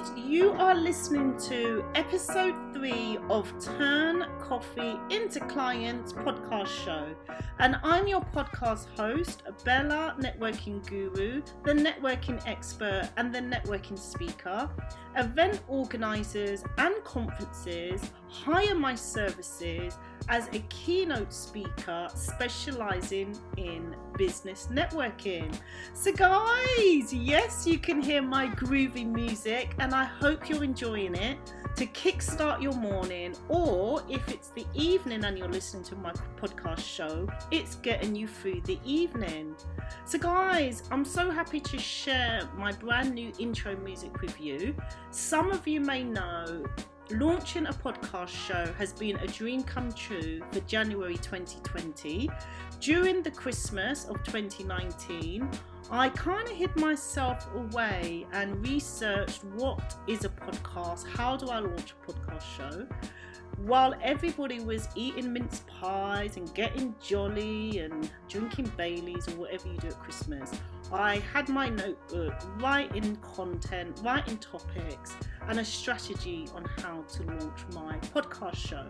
guys, you are listening to episode 3 of Turn Coffee into Clients podcast show, and I'm your podcast host, Bella Networking Guru, the networking expert and the networking speaker. Event organizers and conferences hire my services as a keynote speaker specializing in business networking. So guys, yes, you can hear my groovy music and I hope you're enjoying it to kickstart your morning, or if it's the evening and you're listening to my podcast show, it's getting you through the evening. So guys, I'm so happy to share my brand new intro music with you. Some of you may know launching a podcast show has been a dream come true for January 2020. During the Christmas of 2019, I kind of hid myself away and researched what is a podcast, how do I launch a podcast show, while everybody was eating mince pies and getting jolly and drinking Baileys or whatever you do at Christmas. I had my notebook, writing content, writing topics, and a strategy on how to launch my podcast show.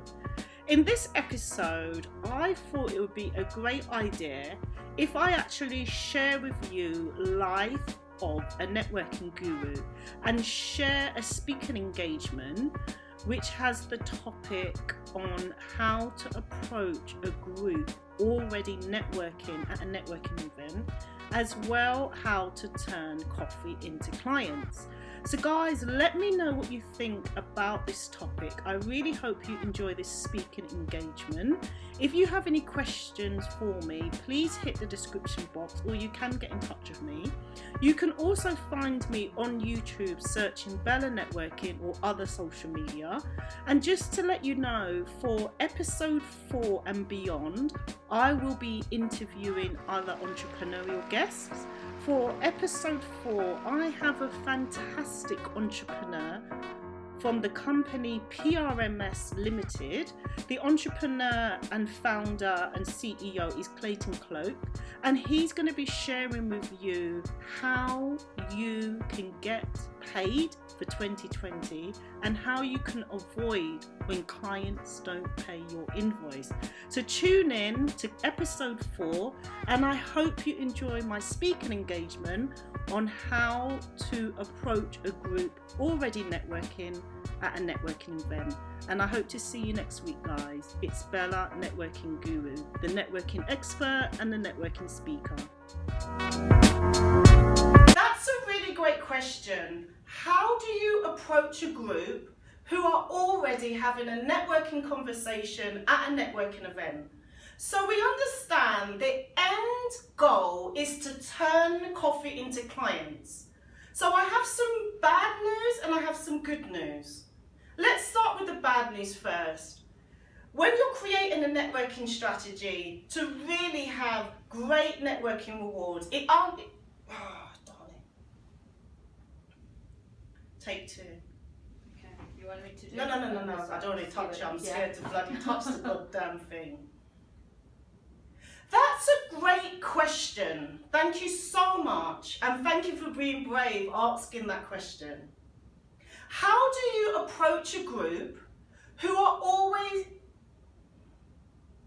In this episode, I thought it would be a great idea if I actually share with you life of a networking guru and share a speaking engagement which has the topic on how to approach a group already networking at a networking event, as well how to turn coffee into clients. So guys, let me know what you think about this topic. I really hope you enjoy this speaking engagement. If you have any questions for me, please hit the description box or you can get in touch with me. You can also find me on YouTube searching Bella Networking or other social media. And just to let you know, for episode 4 and beyond, I will be interviewing other entrepreneurial guests. For episode 4, I have a fantastic entrepreneur from the company PRMS Limited. The entrepreneur and founder and CEO is Clayton Cloak, and he's going to be sharing with you how you can get paid for 2020 and how you can avoid when clients don't pay your invoice. So tune in to episode 4 and I hope you enjoy my speaking engagement on how to approach a group already networking at a networking event. And I hope to see you next week, guys. It's Bella Networking Guru, the networking expert and the networking speaker. That's a really great question. How do you approach a group who are already having a networking conversation at a networking event? So we understand the end goal is to turn coffee into clients. So I have some bad news and I have some good news. Let's start with the bad news first. When you're creating a networking strategy to really have great networking rewards, darling. Take 2. Okay, you want me to do No, I don't want to touch it. I'm scared to bloody touch the goddamn thing. That's a great question. Thank you so much. And thank you for being brave asking that question. How do you approach a group who are always...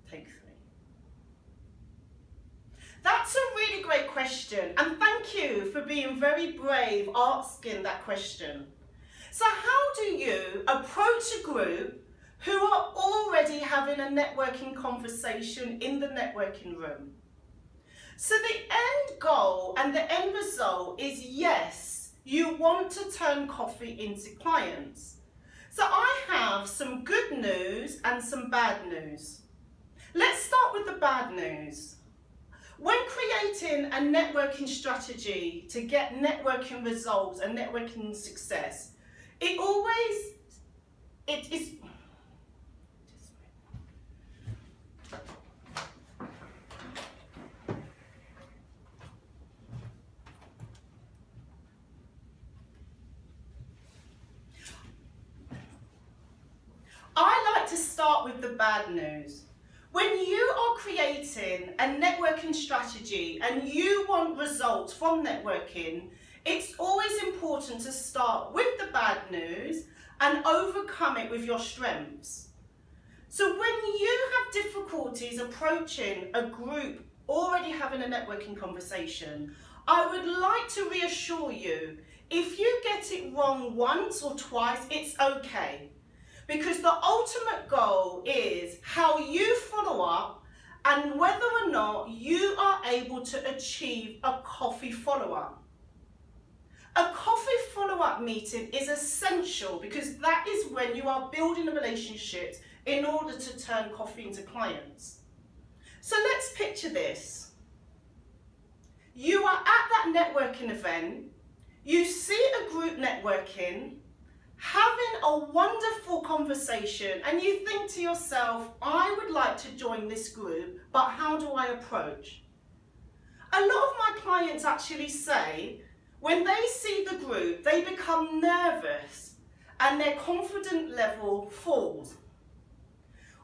Take 3. That's a really great question. And thank you for being very brave asking that question. So how do you approach a group who are already having a networking conversation in the networking room? So the end goal and the end result is, yes, you want to turn coffee into clients. So I have some good news and some bad news. Let's start with the bad news. When creating a networking strategy to get networking results and networking success, it is... I like to start with the bad news. When you are creating a networking strategy and you want results from networking, It's always important to start with the bad news and overcome it with your strengths. So when you have difficulties approaching a group already having a networking conversation, I would like to reassure you, if you get it wrong once or twice, it's okay. Because the ultimate goal is how you follow up and whether or not you are able to achieve a coffee follow-up. A coffee follow-up meeting is essential because that is when you are building a relationship in order to turn coffee into clients. So let's picture this. You are at that networking event, you see a group networking, having a wonderful conversation, and you think to yourself, I would like to join this group, but how do I approach? A lot of my clients actually say, when they see the group, they become nervous and their confidence level falls.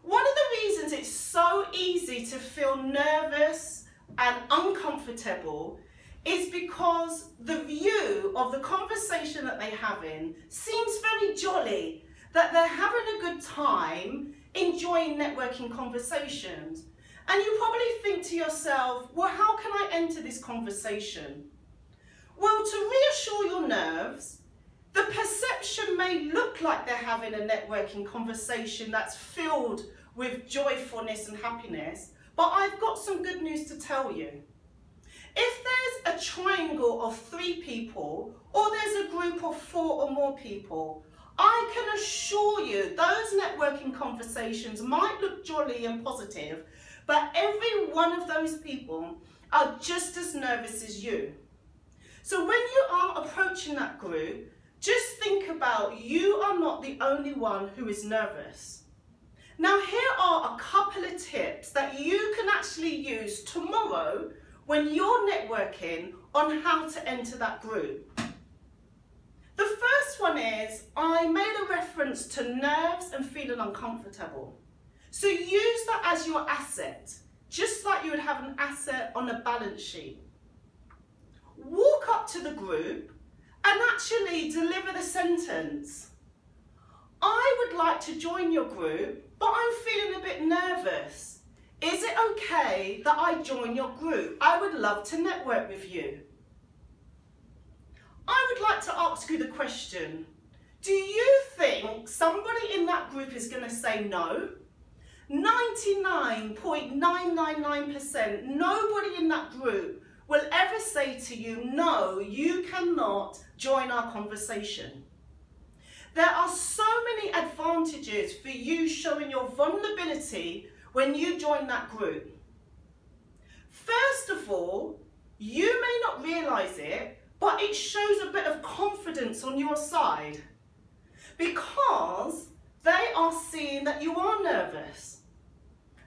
One of the reasons it's so easy to feel nervous and uncomfortable is because the view of the conversation that they're having seems very jolly, that they're having a good time enjoying networking conversations. And you probably think to yourself, well, how can I enter this conversation? Well, to reassure your nerves, the perception may look like they're having a networking conversation that's filled with joyfulness and happiness, but I've got some good news to tell you. If there's a triangle of 3 people, or there's a group of 4 or more people, I can assure you those networking conversations might look jolly and positive, but every one of those people are just as nervous as you. So when you are approaching that group, just think about you are not the only one who is nervous. Now here are a couple of tips that you can actually use tomorrow when you're networking on how to enter that group. The first one is, I made a reference to nerves and feeling uncomfortable. So use that as your asset, just like you would have an asset on a balance sheet. Walk up to the group and actually deliver the sentence. I would like to join your group, but I'm feeling a bit nervous. Is it okay that I join your group? I would love to network with you. I would like to ask you the question, do you think somebody in that group is going to say no? 99.999%, nobody in that group will ever say to you, no, you cannot join our conversation. There are so many advantages for you showing your vulnerability when you join that group. First of all, you may not realize it, but it shows a bit of confidence on your side because they are seeing that you are nervous.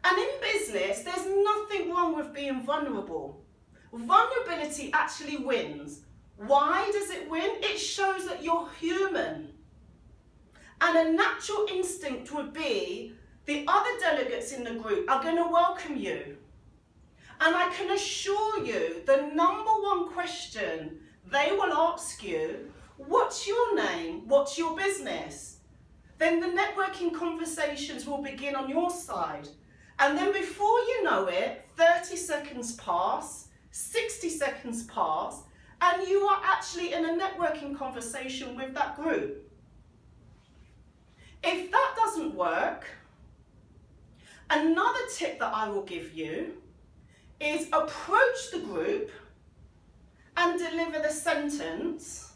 And in business, there's nothing wrong with being vulnerable. Vulnerability actually wins. Why does it win? It shows that you're human. And a natural instinct would be the other delegates in the group are going to welcome you. And I can assure you, the number one question they will ask you, what's your name? What's your business? Then the networking conversations will begin on your side. And then before you know it, 30 seconds pass, 60 seconds pass, and you are actually in a networking conversation with that group. If that doesn't work, another tip that I will give you is approach the group and deliver the sentence,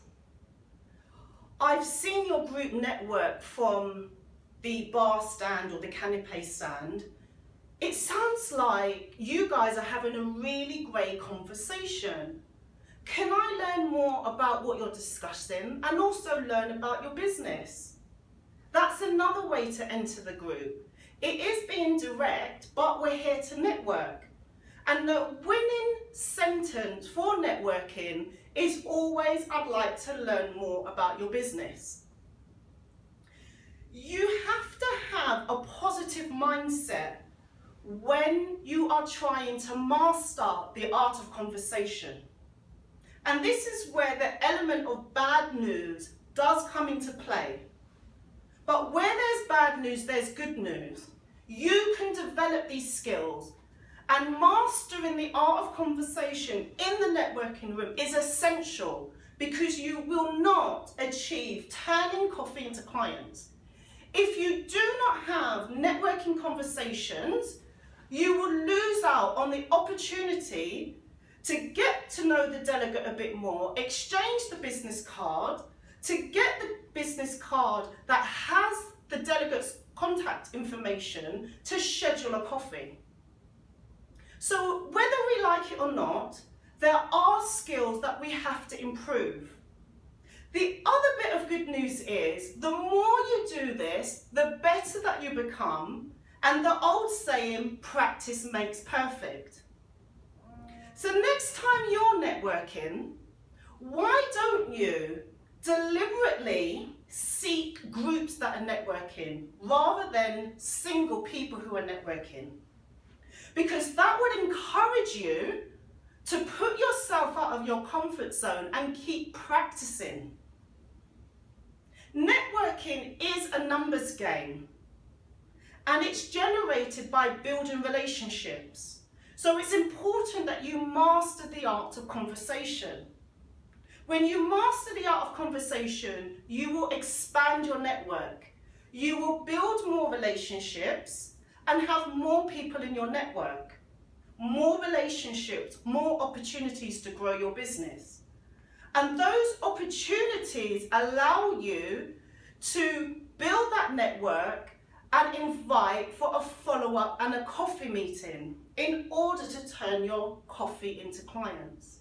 I've seen your group network from the bar stand or the canapé stand. It sounds like you guys are having a really great conversation. Can I learn more about what you're discussing and also learn about your business? That's another way to enter the group. It is being direct, but we're here to network. And the winning sentence for networking is always, I'd like to learn more about your business. You have to have a positive mindset when you are trying to master the art of conversation. And this is where the element of bad news does come into play. But where there's bad news, there's good news. You can develop these skills, and mastering the art of conversation in the networking room is essential, because you will not achieve turning coffee into clients. If you do not have networking conversations, you will lose out on the opportunity to get to know the delegate a bit more, exchange the business card, to get the business card that has the delegate's contact information to schedule a coffee. So whether we like it or not, there are skills that we have to improve. The other bit of good news is, the more you do this, the better that you become, and the old saying, practice makes perfect. So next time you're networking, why don't you deliberately seek groups that are networking rather than single people who are networking? Because that would encourage you to put yourself out of your comfort zone and keep practicing. Networking is a numbers game, and it's generated by building relationships. So it's important that you master the art of conversation. When you master the art of conversation, you will expand your network. You will build more relationships and have more people in your network. More relationships, more opportunities to grow your business. And those opportunities allow you to build that network and invite for a follow-up and a coffee meeting in order to turn your coffee into clients.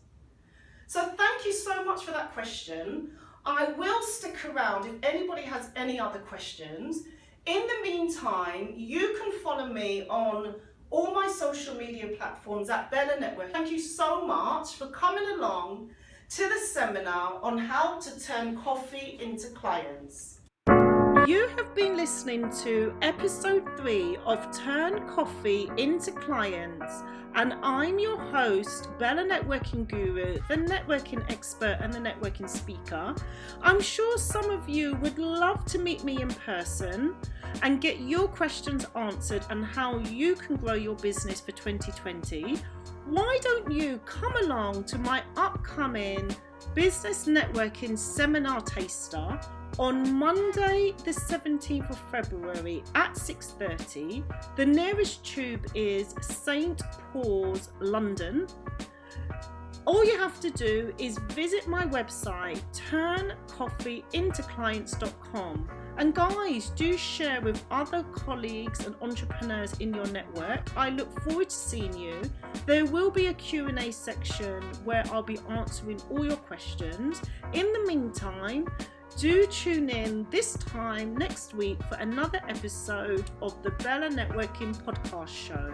So thank you so much for that question. I will stick around if anybody has any other questions. In the meantime, you can follow me on all my social media platforms at Bella Network. Thank you so much for coming along to the seminar on how to turn coffee into clients. You have been listening to episode 3 of Turn Coffee into Clients, and I'm your host, Bella Networking Guru, the networking expert and the networking speaker. I'm sure some of you would love to meet me in person and get your questions answered on how you can grow your business for 2020. Why don't you come along to my upcoming business networking seminar taster on Monday the 17th of February at 6:30. The nearest tube is St Paul's, London. All you have to do is visit my website, turncoffeeintoclients.com. And guys, do share with other colleagues and entrepreneurs in your network. I look forward to seeing you. There will be a Q&A section where I'll be answering all your questions. In the meantime, do tune in this time next week for another episode of the Bella Networking Podcast Show.